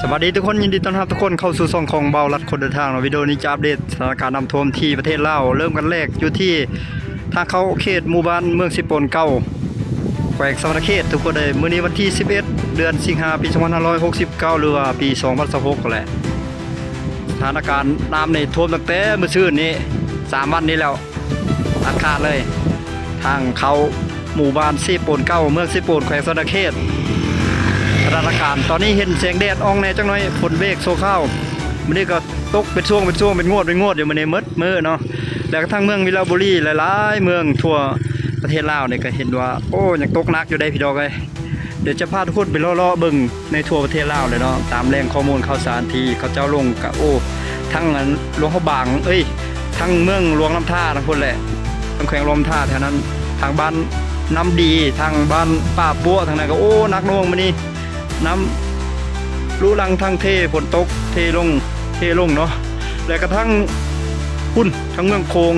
สวัสดีทุกคนยินดีต้อนรับทุกคนเข้าสู่ช่องของเบาลัดคนเดินทางวิดีโอนี้จะอัปเดตสถานการณ์น้ำท่วมที่ประเทศลาวเริ่มกันแรกอยู่ที่ทางเข้าเขตหมู่บ้านเมืองสิปนเก้าแขวงสวรรณเขตทุกคนเลยมื้อนี้วันที่11เดือนสิงหาคมปี2569หรือว่าปี2026ก็แหละสถานการณ์น้ำในท่วมตั้งแต่เมื่อคืนนี้3วันนี้แล้วอัดขาดเลยทางเขาหมู่บ้านสิปนเก้าเมืองสิปนแขวงสวรรณเขตสถานการณ์ตอนนี้เห็นแสงแดดอองแน่จังน้อยฝนเบรกโซเข้ามื้อนี้ก็ตกเป็นช่วงเป็นงวดอยู่มื้อนี้มื้อเนาะแล้วก็ทั้งเมืองวิลาบุรีหลายๆเมืองทั่วประเทศลาวนี่ก็เห็นว่าโอ้ยังตกหนักอยู่ได้พี่น้องเอ้ยเดี๋ยวจะพาทุกคนไปเลาะๆเบิ่งในทั่วประเทศลาวเลยเนาะตามแหล่งข้อมูลข่าวสารที่เขาเจ้าลงก็โอ้ทั้งหลวงพระบางทั้งเมืองหลวงน้ำท่าทั้งคนแหละทั้งแขวงลมท่าแถวนั้นทางบ้านน้ำดีทางบ้านป่าปัวทางนั้นก็โอ้นักหน่วงมื้อนี้น้ำรู้ลังทั้งเทฝนตกเทลงเนาะแล้วก็ทั้งพุ่นทั้งเมืองโคง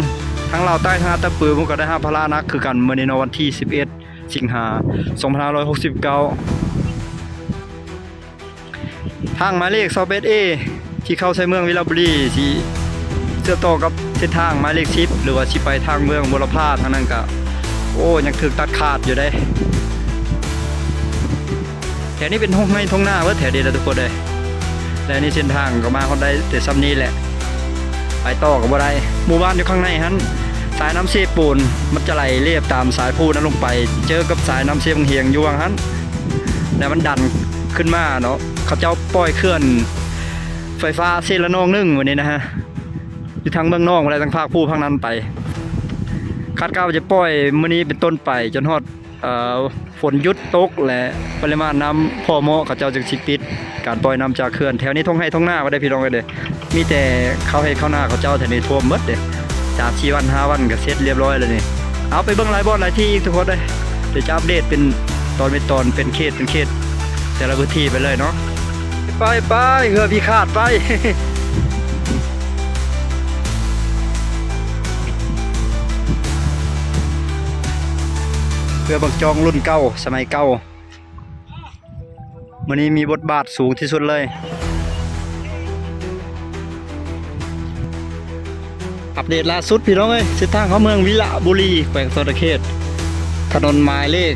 ทั้งลาวใต้ทั้งตะปือมันก็ได้5พลานักคือกันเมื่อในวันที่11สิงหาคม2569ทางหมายเลข21Aที่เข้าใช้เมืองวิลาบุรีที่เชื่อมต่อกับเส้นทางหมายเลข10หรือว่าสิไปทางเมืองบุรพาทางนั้นก็โอ้ยังถูกตัดขาดอยู่ได้แถวนี้เป็นห้องไม้ท้องหน้าว่าแถวเดียวทุกคนเลยและนี่เส้นทางก็มาคนได้แต่ซ้ำนี้แหละไปต่อกับบ่ได้หมู่บ้านอยู่ข้างในฮันสายน้ำเสียปูนมันจะไหลเรียบตามสายพูนั้นลงไปเจอกับสายน้ำเสียบางเฮียงอยู่ฮันแล้วมันดันขึ้นมาเนาะเขาเจ้าปล่อยเคลื่อนไฟฟ้าเส้นละนอง1วันนี้นะฮะอยู่ทางเมืองนอกอะไรทางภาคผู้ภาคนั้นไปคาดการณ์จะปล่อยมื้อนี้เป็นต้นไปจนฮอดฝนยุดตกและปริมาณน้ำพอเหมาะเขาเจ้าจึงสิปิดการปล่อยน้ำจากเขื่อนแถวนี้ท้องให้ท้องหน้าก็ได้พี่น้องกันเลยมีแต่เขาให้เข้าหน้าเขาเจ้าแถวนี้ท่วมหมดเด้3-4 วัน5วันก็เสร็จเรียบร้อยแล้วนี่เอาไปเบิ่งหลายบ่อนหลายที่อีกทุกคนเลยเดี๋ยวจะอัปเดตเป็นตอนเป็นเขตแต่ละพื้นที่ไปเลยเนาะไปเหือพี่ขาดไป เพื่อบักจองรุ่นเก่าสมัยเก่ามื้อนี้มีบทบาทสูงที่สุดเลยอัปเดตล่าสุดพี่น้องเอ้ยเส้นทางเข้าเมืองวิลาบุรีแขวงสวรรณเขตถนนหมายเลข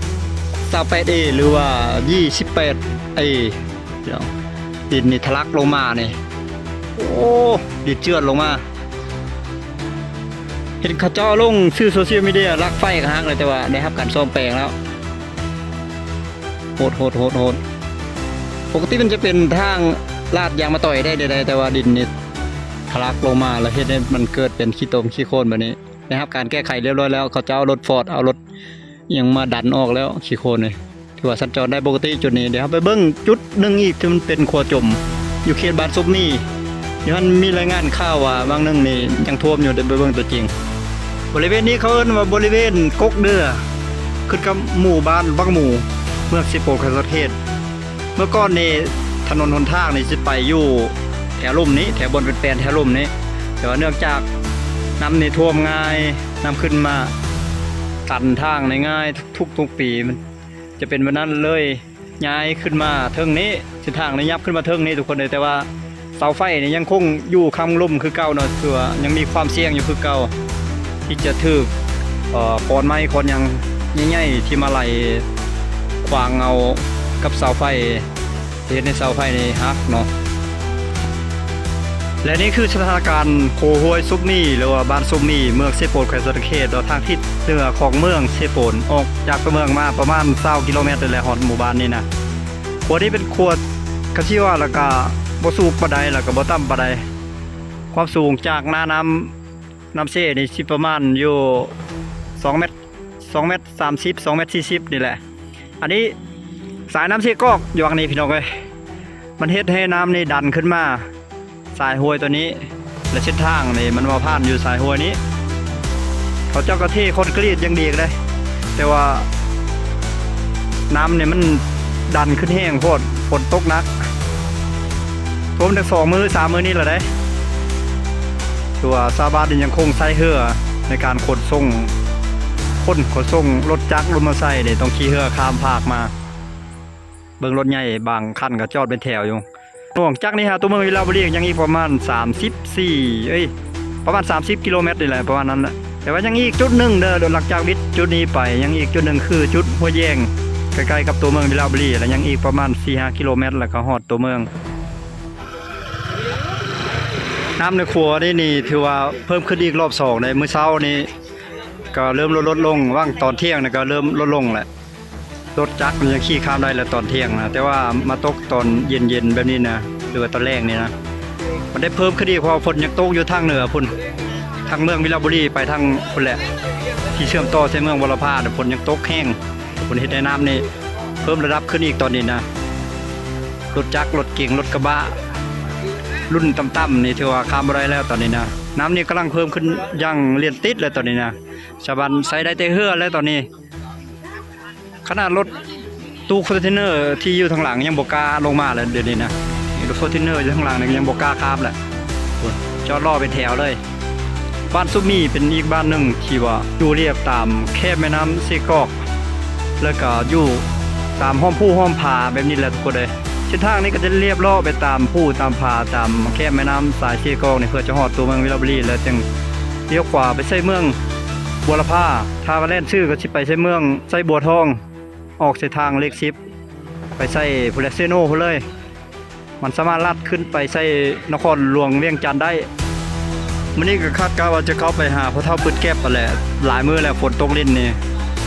28Aหรือว่า 28A พี่น้องดินนี่ทะลักลงมานี่โอ้ดินเจือดลงมาเห็นเขาเจ้าลงชื่อโซเชียลมีเดียลักไฟกระหังเลยแต่ว่าได้รับการซ่อมแปลงแล้วโหดปกติมันจะเป็นทางลาดยางมาต่อยได้ใดๆแต่ว่าดินนี่ทะลักลงมาแล้วเห็นให้มันเกิดเป็นขี้ตมขี้โคลนแบบนี้ได้รับการแก้ไขเรียบร้อยแล้วเขาเจ้ารถฟอร์ดเอารถยังมาดันออกแล้วขี้โคลนเลยถือว่าสัญจรได้ปกติจุดนี้เดี๋ยวไปเบิ้งจุดหนึ่งอีกที่มันเป็นขัวจมอยู่เขตบ้านซุปนี่ที่มันมีรายงานข่าวว่าบางนึงนี่ยังท่วมอยู่เดี๋ยวไปเบิ้งตัวจริงบริเวณนี้เขาเรียกว่าบริเวณกกเดือขึ้นกับหมู่บ้านบางหมู่เมืองสิโปแขวงสวรรณเขตเมื่อก่อนนี่ถนนหนทางนี่จะไปอยู่แถวลุ่มนี้แถวบนเป็นแปลนแถวลุ่มนี้แต่ว่าเนื่องจากน้ำนี่ท่วมง่ายน้ำขึ้นมาตันทางในง่ายทุกปีมันจะเป็นวันนั้นเลยย้ายขึ้นมาเทิงนี้เส้นทางนี้ยับขึ้นมาเทิงนี้ทุกคนเลยแต่ว่าเสาไฟนี่ยังคงอยู่คำลุ่มคือเก่าเนาะคือว่ายังมีความเสี่ยงอยู่คือเก่าที่จะถือปอนไม้คนยังใหญ่ๆที่มาไล่ขวางเอากับเสาไฟเห็นในเสาไฟนี่ฮักเนาะและนี่คือสถานการณ์โคห้วยซุปมี่หรือว่าบ้านซุปมี่เมืองเซโปนแขวงสวรรณเขตทางทิศเหนือของเมืองเซโปนออกจากตัวเมืองมาประมาณ20 กิโลเมตรเลยแหละฮอดหมู่บ้านนี้นะขวดนี้เป็นขวดกระชิว่าแล้วก็บ่สูงปานใดแล้วก็บ่ต่ำปานใดความสูงจากหน้าน้ำเซ่นี่สิประมาณอยู่2 เมตร30 2 เมตร 40นี่แหละอันนี้สายน้ำเซ่กอกอยู่ฝั่งนี้พี่น้องเอ้ยมันเฮ็ดให้น้ำนี่ดันขึ้นมาสายห้วยตัวนี้และเส้นทางนี่มันมาผ่านอยู่สายห้วยนี้เขาเจ้ากระเทคอนกรีตยังดีเลยแต่ว่าน้ำเนี่ยมันดันขึ้นแห้งโพดฝนตกหนักท่วมถึง2 มื้อ 3 มื้อนี้แหละได้ตัวซาบาดินยังคงใช้เรือในการขนส่งรถจักรรถมอเตอร์ไซค์เนี่ยต้องขี่เรือข้ามภาคมาเบิ่งรถใหญ่บางคันก็จอดเป็นแถวอยู่ ห่วงจากนี้ฮะตัวเมืองวิลาบุรียังอีกประมาณประมาณ30กิโลเมตรนี่แหละประมาณนั้นแหละแต่ว่ายังอีกจุดหนึ่งเด้อหลังจากวิทย์จุดนี้ไปยังอีกจุดหนึ่งคือจุดห้วยแยงใกล้ๆกับตัวเมืองวิลาบุรีและยังอีกประมาณ 4-5 กิโลเมตรแล้วก็ฮอดตัวเมืองน้ำในครัวนี่ถือว่าเพิ่มขึ้นอีกรอบ2ในมื้อเช้านี้ก็เริ่มลดลงว่างตอนเที่ยงก็เริ่มลดลงแหละรถจักรมันยังขี่ข้ามได้แล้วตอนเที่ยงนะแต่ว่ามาตกตอนเย็นๆแบบนี้นะหรือว่าตอนแรกนี่นะมันได้เพิ่มขึ้นอีกเพราะฝนยังตกอยู่ทางเหนือพุ่นทางเมืองวิลาบุรีไปทางพุ่นแหละที่เชื่อมต่อเส้นเมืองวรพาฝนยังตกแห้งฝนเฮ็ดให้น้ำนี่เพิ่มระดับขึ้นอีกตอนนี้นะรถจักรรถเก๋งรถกระบะรุ่นต่ำๆนี่ถือว่าข้ามบ่ได้แล้วตอนนี้นะน้ำนี่กำลังเพิ่มขึ้นอย่างเลียนติดเลยตอนนี้นะชาวบ้านใช้ได้แต่เฮือแล้วตอนนี้ขนาดรถตู้คอนเทนเนอร์ที่อยู่ทางหลังยังบ่กล้าลงมาเลยเดี๋ยวนี้นะรถคอนเทนเนอร์อยู่ทางหลังนี่ยังบ่กล้าข้ามแหละจอดรอเป็นแถวเลยบ้านซุมีเป็นอีกบ้านหนึ่งที่ว่าอยู่เรียบตามแคบแม่น้ำเซกอกแล้วก็อยู่ตามห้อมผู้ห้อมผาแบบนี้แหละทุกคนเลยเส้นทางนี้ก็จะเรียบเลาะไปตามผู้ตามผาตามแคบแม่น้ำสายเซกอกนี่เพื่อจะฮอดตัวเมืองวิลาบุรีแล้วจึงเลี้ยวขวาไปใส่เมืองบัวละพาถ้าว่าแล่นชื่อก็สิไปใส่เมืองใส่บัวทองออกเส้นทางเลข10ไปใส่พุเลเซโนพุ่นเลยมันสามารถลัดขึ้นไปใส่นครหลวงเวียงจันทน์ได้มื้อนี้ก็คาดการณ์ว่าจะเข้าไปหาพ่อเฒ่าปึดแก้บนั่นแหละหลายมื้อแล้วฝนตกลิ้นนี่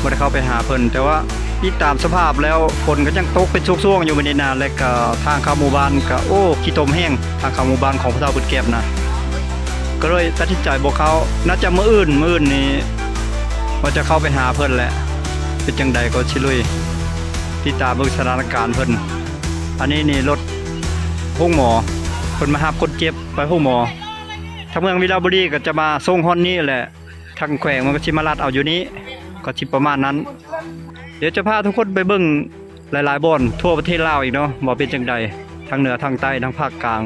บ่ได้เข้าไปหาเพิ่นแต่ว่าที่ตามสภาพแล้วฝนก็ยังตกเป็นช่วงๆอยู่มื้อนี้นะและก็ทางเข้าหมู่บ้านก็โอ้ขี้ตมแห้งทางเข้าหมู่บ้านของพ่อเฒ่าปึดแก้บนะก็เลยตัดสินใจบ่เข้าน่าจะมื้ออื่นนี่ว่าจะเข้าไปหาเพิ่นแหละเป็นจังใดก็สิลุยติดตามเบิ่งสถานการณ์เพิ่นอันนี้นี่รถห้องหมอเพิ่นมารับคนเจ็บไปห้องหมอทางเมืองวิลาบุรีก็จะมาส่งฮอนนี่แหละทางแขวงมันก็สิมาลัดเอาอยู่นี้ก็สิประมาณนั้นเดี๋ยวจะพาทุกคนไปเบิ่งหลายๆบ่อนทั่วประเทศลาวอีกเนาะว่าเป็นจังใดทางเหนือทางใต้ทางภาคกลาง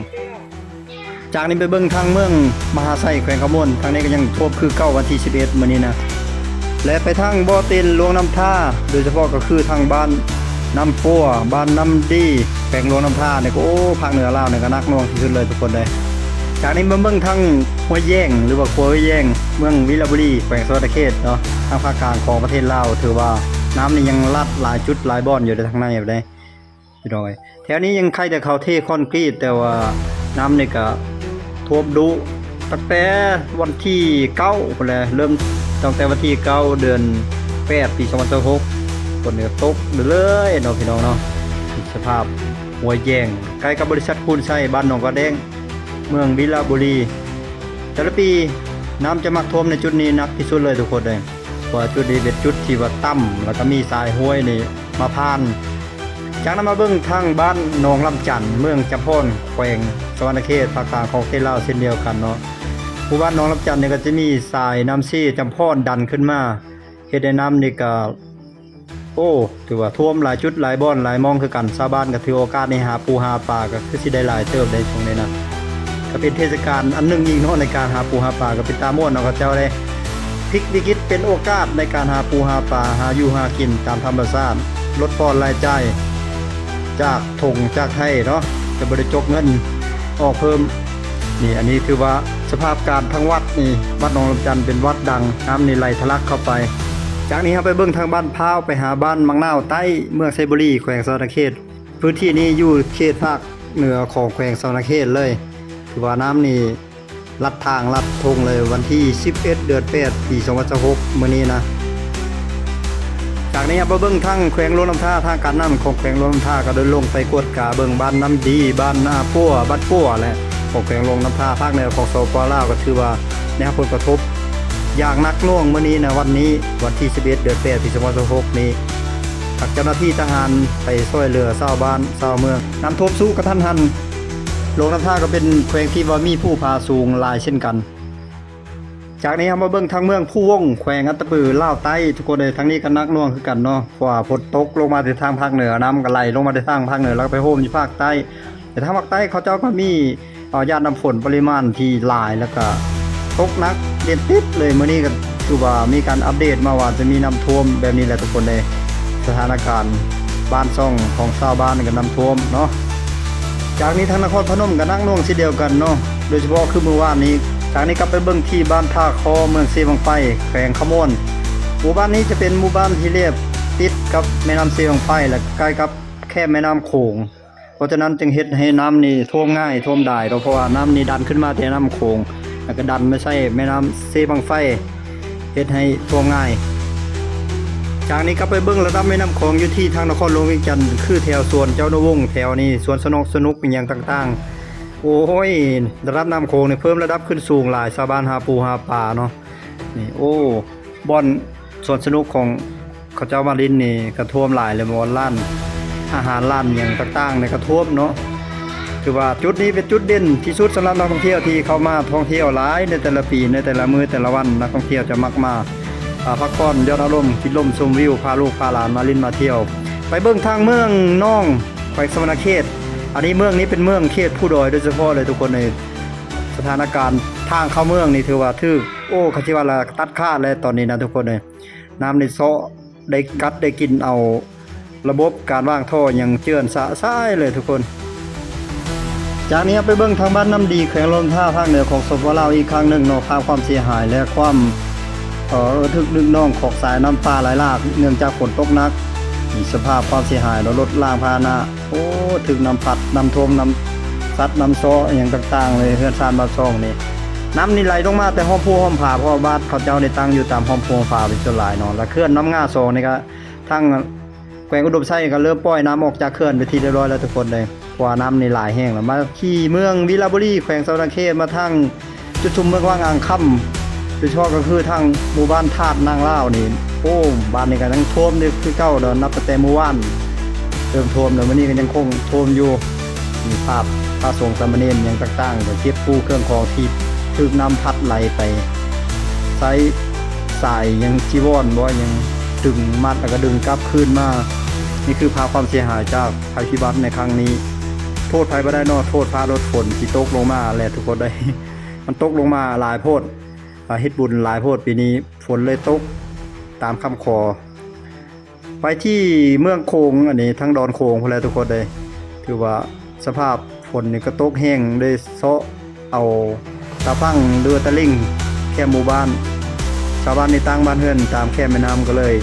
จากนี้ไปเบิ่งทางเมืองมหาไซแขวงขมวนทางนี้ก็ยังท่วมคือเก้าวันที่11มื้อนี้นะและไปทางบ่อเต็นหลวงน้ำท่าโดยเฉพาะก็คือทางบ้านน้ำปัวบ้านน้ำดีแขวงหลวงน้ำท่าเนี่ยก็โอ้ภาคเหนือลาวเนี่ยก็นักหน่วงที่สุดเลยทุกคนเลยจากนี้มาเบิ่งทางห้วยแยงหรือว่าขัวห้วยแยงเมืองวิลาบุรีแขวงสวรรณเขตเนาะทางภาคกลางของประเทศลาวถือว่าน้ำนี่ยังลัดหลายจุดหลายบ่อนอยู่ในทางในแบบนี้พี่น้องแถวนี้ยังใครแต่เขาเทคอนกรีตแต่ว่าน้ำนี่ก็ท่วมดุตั้งแต่วันที่9พุ่นแหละเริ่มตั้งแต่วันที่9เดือน8ปี2026ฝนเนี่ยตกเลยเนาะพี่น้องเนาะสภาพหัวแยงใกล้กับบริษัทคูนไส้บ้านหนองกระแดงเมืองวิลาบุรีแต่ละปีน้ำจะมักท่วมในจุดนี้นักที่สุดเลยทุกคนเลยเพราะจุดนี้เป็นจุดที่ว่าต่ำแล้วก็มีสายห้วยนี่มาผ่านจากนั้นมาเบิ่งทางบ้านหนองลำจันทน์เมืองจำพรแขวงสวรรณเขตภาคกลางของประเทศลาวเช่นเดียวกันเนาะหมู่บ้านหนองลำจันทน์เนี่ยก็จะมีสายน้ำซี่จำพรดันขึ้นมาเฮ็ดให้น้ำนี่ก็โอ้ถือว่าท่วมหลายจุดหลายบ่อนหลายมองคือกันชาวบ้านก็ถือโอกาสนี้หาปูหาปลาก็คือสิได้หลายเติบได้ช่วงนี้นะก็เป็นเทศกาลอันนึงอีกเนาะในการหาปูหาปลาก็เป็นตาม่วนเนาะก็เจ้าได้พลิกวิกฤตเป็นโอกาสในการหาปูหาปลาหาอยู่หากินตามธรรมชาติลดพอนรายจ่ายจากถงจากไทยเนาะจะบ่ได้จกเงินออกเพิ่มนี่อันนี้ถือว่าสภาพการทั้งวัดนี่วัดหนองลำจันทน์เป็นวัดดังน้ำนี่ไหลทะลักเข้าไปจากนี้ครับไปเบิ่งทางบ้านพร้าวไปหาบ้านมังนาวใต้เมืองไซบุรีแขวงสวรรณเขตพื้นที่นี้อยู่เขตภาคเหนือของแขวงสวรรณเขตเลยถือว่าน้ำนี่ลัดทางลัดทงเลยวันที่11เดือน8ปี2026มื้อนี้นะจากนี้ครับไปเบิ่งทางแขวงหลวงน้ำท่าทางการน้ำของแขวงหลวงน้ำท่าก็เดินลงไปกวดกาเบิ่งบ้านน้ำดีบ้านนาปัวบ้านปัวแหละของแขวงหลวงน้ำท่าภาคเหนือของสปปลาวก็ถือว่าได้รับผลกระทบอย่างนักหน่วงมื้อนี้นะวันนี้วันที่11เดือน8ปี2026นี้ทางเจ้าหน้าที่ทหารไปช่วยเหลือชาวบ้านชาวเมืองน้ำท่วมสูงกระทันหันหลวงน้ำท่าก็เป็นแขวงที่ว่ามีผู้พาสูงหลายเช่นกันจากนี้มาเบิ่งทางเมืองผู้วงแขวงอัตตปือลาวใต้ทุกคนเลยทางนี้ก็นักหน่วงคือกันเนาะเพราะว่าฝนตกลงมาที่ทางภาคเหนือน้ำก็ไหลลงมาที่ทางภาคเหนือแล้วก็ไปโฮมที่ภาคใต้แต่ทางภาคใต้เขาเจ้าก็มีญาติน้ำฝนปริมาณที่หลายแล้วก็ตกหนักเด่นติดเลยมื้อนี้ก็คือว่ามีการอัปเดตมาว่าจะมีน้ำท่วมแบบนี้แหละทุกคนเลยสถานการณ์บ้านซ่องของชาวบ้านก็น้ำท่วมเนาะ จากนี้ทางนครพนมกับนักน่วงสิเดียวกันเนาะโดยเฉพาะคือเมื่อวานนี้จากนี้ก็ไปเบิ่งที่บ้านท่าคอเมืองเซบังไฟแขวงขมวนหมู่บ้านนี้จะเป็นหมู่บ้านที่เรียบติดกับแม่น้ำเซบังไฟและใกล้กับแค่แม่น้ำโขงเพราะฉะนั้นจึงเฮ็ดให้น้ำนี่ท่วมง่ายท่วมได้เพราะว่าน้ำนี่ดันขึ้นมาแต่น้ำโขงแล้วก็ดันไม่ใช่แม่น้ำเซบังไฟเฮ็ดให้ท่วมง่ายจากนี้ก็ไปเบิ่งระดับแม่น้ำโขงอยู่ที่ทางนครหลวงเวียงจันทน์คือแถวสวนเจ้านวงศ์แถวนี้สวนสนุกอย่างต่างๆโอ้ยระดับน้ำโขงนี่เพิ่มระดับขึ้นสูงหลายชาวบ้านหาปูหาปลาเนาะนี่โอ้บ่อนสวนสนุกของเขาเจ้ามารินนี่กระท่วมหลายเลยบ่ร้านอาหารร้านอย่างต่างๆในกระท่วมเนาะคือว่าจุดนี้เป็นจุดเด่นที่สุดสำหรับนักท่องเที่ยวที่เข้ามาท่องเที่ยวหลายในแต่ละปีในแต่ละมื้อแต่ละวันนักท่องเที่ยวจะมักมาพักผ่อนยอดอารมณ์กินลมชมวิวพาลูกพาหลานมาลิ้นมาเที่ยวไปเบิ่งทางเมืองน่องแขวงสมณเขตอันนี้เมืองนี้เป็นเมืองเขตผู้ดอยโดยเฉพาะเลยทุกคนในสถานการณ์ทางเข้าเมืองนี่ถือว่าโอ้เขาสิว่าละตัดขาดเลยตอนนี้นะทุกคนเลยน้ำในเซาะได้กัดได้กินเอาระบบการวางท่อยังเจือนสะสายเลยทุกคนจากนี้ไปเบิ่งทางบ้านน้ำดีแขวงลมท่าภาคเหนือของสปปลาวอีกครั้งหนึ่งเนาะภาพความเสียหายและความทึกนึกน้องของสายน้ำป่าไหลหลากเนื่องจากฝนตกหนักมีสภาพความเสียหายรถรางพาหนะโอ้ถึงน้ำพัดน้ำท่วมน้ำซัดน้ำซ้ออย่างต่างๆเลยเฮือนซานบ้านซ่องนี่น้ำนี่ไหลลงมาแต่ห้องผู้ห้องผาเพราะบ้านเขาเจ้าได้ตั้งอยู่ตามห้องผู้ห้องผาเป็นส่วนหลายเนาะและเคลื่อนน้ำง่าซองนี่ก็ทั้งแขวงอุดมไส้ก็เริ่มปล่อยน้ำออกจากเขื่อนไปทีเรียบร้อยแล้วทุกคนเลยเพราะว่าน้ำนี่หลายแห้งแล้วมาที่เมืองวิลาบุรีแขวงสะระเข้มาทั้งจุดชุมเมืองว่างอ่างค่ำโดยเฉพาะก็คือทางหมู่บ้านธาตุนางล่าวนี่โอ้บ้านนี้ก็ยังท่วมนี่คือเก่าเดินนับแต่เมื่อวานเริ่มท่วมแล้ววันนี้ก็ยังคงท่วมอยู่มีภาพพระสงฆ์สามเณรอย่างต่างๆก็เก็บปูเครื่องของที่ถูกน้ำพัดไหลไปใช้สายยังจีวรบ่ยังดึงมัดแล้วก็ดึงกลับคืนมานี่คือภาพความเสียหายจากภัยพิบัติในครั้งนี้โทษภัยบ่ได้นอโทษฟ้ารถฝนที่ตกลงมาแหละทุกคนได้ มันตกลงมาหลายโพดเฮ็ดบุญหลายโพดปีนี้ฝนเลยตกตามคำขอไปที่เมืองโขงอันนี้ทั้งดอนโขงพุ่นแหละทุกคนได้ถือว่าสภาพฝนนี่ก็ตกแห้งได้เซาะเอาตาฟังเรือตะลิ่งแค่หมู่บ้านชาวบ้านในตั้งบ้านเฮือนตามแค่แม่น้ำก็เลย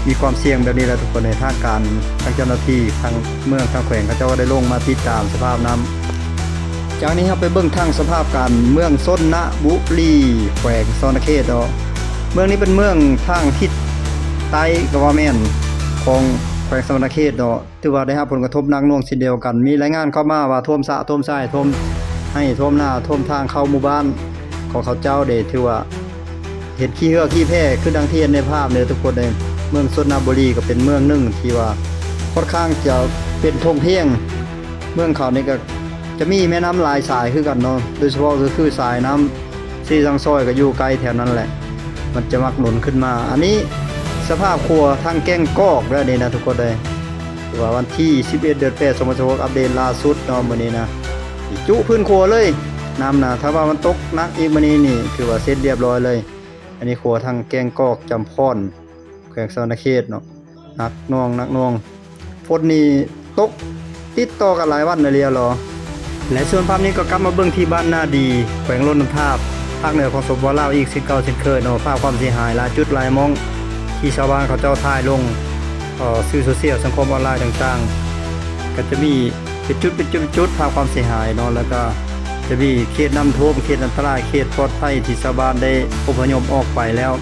มีความเสี่ยงแบบนี้แหละทุกคนในทางการทางเจ้าหน้าที่ทางเมืองทางแขวงเขาเจ้าก็ได้ลงมาติดตามสภาพน้ำจากนี้ครับไปเบิ่งทางสภาพการเมืองส้นนะบุรีแขวงสะระเข้เนาะเมืองนี้เป็นเมืองทางทิศใต้ก็ว่าแม่นของแขวงสะระเข้เนาะถือว่าได้รับผลกระทบหนักหน่วงเช่นเดียวกันมีรายงานเข้ามาว่าท่วมสระท่วมทรายท่วมให้ท่วมหน้าท่วมทางเข้าหมู่บ้านของเขาเจ้าเด้ถือว่าเห็นขี้เหือกขี้แพร่คือดังที่เห็นในภาพเลยทุกคนเลยเมืองส้นนะบุรีก็เป็นเมืองหนึ่งที่ว่าค่อนข้างจะเป็นทงเที่ยงเมืองเขานี่ก็จะมีแม่น้ำหลายสายคือกันเนาะโดยเฉพาะก็คือสายน้ำซีซังซอยก็อยู่ไกลแถวนั้นแหละมันจะมักหนุนขึ้นมาอันนี้สภาพครัวทางแก้งกอกแล้วนี่นะทุกคนเลยว่าวันที่11เดือน8 2016อัปเดตล่าสุดเนาะมื้อนี้นะจุพื้นครัวเลยน้ำนะถ้าว่ามันตกหนักอีกมื้อนี้นี่คือว่าเสร็จเรียบร้อยเลยอันนี้ครัวทางแก้งกอกจำพรแขวงสะระเข้เนาะนักหน่วงฝนนี่ตกติดต่อกันหลายวันเลยเหรอและส่วนภาพนี้ก็กลับมาเบิ่งที่บ้านนาดีแขวงลนทาบภาคเหนือของสปปลาวอีก19เช่นเคยเนาะภาพความเสียหายหลายจุดหลายมองที่ชาวบ้านเขาเจ้าถ่ายลงสื่อโซเชียลสังคมออนไลน์ต่างๆก็จะมีเป็นจุดภาพความเสียหายเนาะแล้วก็จะมีเขตน้ำท่วมเขตอันตรายเขตปลอดภัยที่ชาวบ้านได้อพยพออกไปแล้ว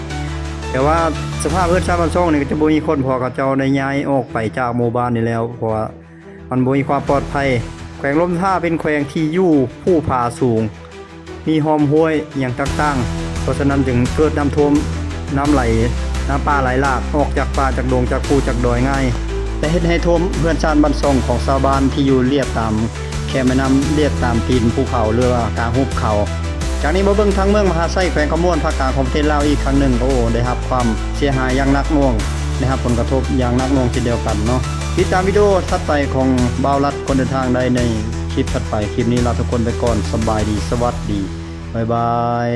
แต่ว่าสภาพเฮือนชาวบ้านซ่องนี่ก็จะบ่มีคนพอเขาเจ้าได้ย้ายออกไปจากหมู่บ้านนี่แล้วเพราะว่ามันบ่มีความปลอดภัยแขวงลมท่าเป็นแขวงที่อยู่ผู้ผาสูงมีหอมห้วยอย่างต่างๆเพราะฉะนั้นจึงเกิดน้ำท่วมน้ำไหลน้ำป่าไหลหลากออกจากป่าจากดงจากภูจากดอยง่ายแต่เฮ็ดให้ท่วมเฮือนชานบ้านซ่องของชาวบ้านที่อยู่เรียบตามแค่แม่น้ำเรียบตามตีนภูเขาหรือว่ากลางหุบเขาจากนี้มาเบิ่งทางเมืองมหาไซแขวงขมวนภาคกลางของประเทศลาวอีกครั้งหนึ่งโอ้ได้รับความเสียหายอย่างหนักหน่วงนะครับผลกระทบอย่างหนักหน่วงเช่นเดียวกันเนาะติดตามวิดีโอถัดไปของบ่าวรัฐคนเดินทางได้ในคลิปถัดไปคลิปนี้ลาทุกคนไปก่อนสบายดีสวัสดีบ๊ายบาย